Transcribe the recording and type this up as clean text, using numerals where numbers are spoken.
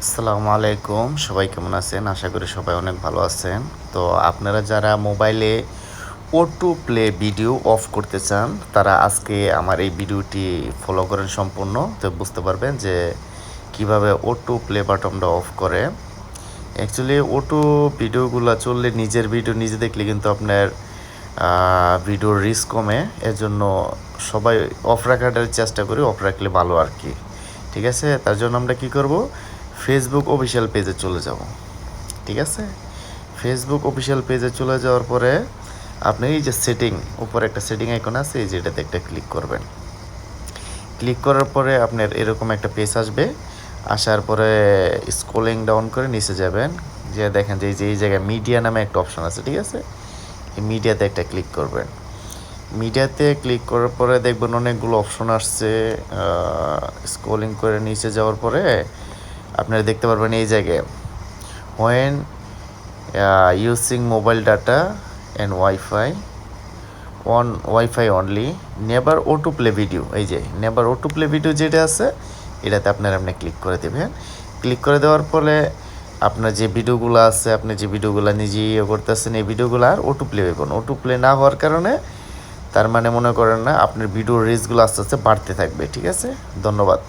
আসসালামু আলাইকুম, সবাই কেমন আছেন? আশা করি সবাই অনেক ভালো আছেন। তো আপনারা যারা মোবাইলে অটো প্লে ভিডিও অফ করতে চান, তারা আজকে আমার এই ভিডিওটি ফলো করেন সম্পূর্ণ। তো বুঝতে পারবেন যে কিভাবে অটো প্লে বাটনটা অফ করে। অ্যাকচুয়ালি অটো ভিডিওগুলো চললে নিজের ভিডিও নিজে দেখলে কিন্তু আপনার ভিডিওর রিস্ক কমে। এজন্য সবাই অফ রাখাটার চেষ্টা করি, অফ রাখলে ভালো আর কি। ঠিক আছে? তার জন্য আমরা কী করব, ফেসবুক অফিসিয়াল পেজে চলে যাব। ঠিক আছে? ফেসবুক অফিসিয়াল পেজে চলে যাওয়ার পরে আপনি এই যে সেটিং, উপরে একটা সেটিং আইকন আছে, এই যে এটাতে একটা ক্লিক করবেন। ক্লিক করার পরে আপনার এরকম একটা পেজ আসবে। আসার পরে স্ক্রলিং ডাউন করে নিচে যাবেন, যে দেখেন যে এই জায়গায় মিডিয়া নামে একটা অপশন আছে। ঠিক আছে? এই মিডিয়াতে একটা ক্লিক করবেন। মিডিয়াতে ক্লিক করার পরে দেখবেন অনেকগুলো অপশন আসছে। স্ক্রলিং করে নিচে যাওয়ার পরে আপনারা দেখতে পারবেন এই জায়গায় when using mobile data and wifi only never auto play video, এই যে নেভার অটো প্লে ভিডিও যেটা আছে এটাতে আপনি ক্লিক করে দেবেন। ক্লিক করে দেওয়ার পরে আপনার যে ভিডিওগুলো আছে, আপনি যে ভিডিওগুলো নিজে করতেছেন, এই ভিডিওগুলো আর অটো প্লে হইব না। অটো প্লে না হওয়ার কারণে তার মানে মনে করেন না আপনার ভিডিওর রিচগুলো আস্তে আস্তে বাড়তে থাকবে। ঠিক আছে? ধন্যবাদ।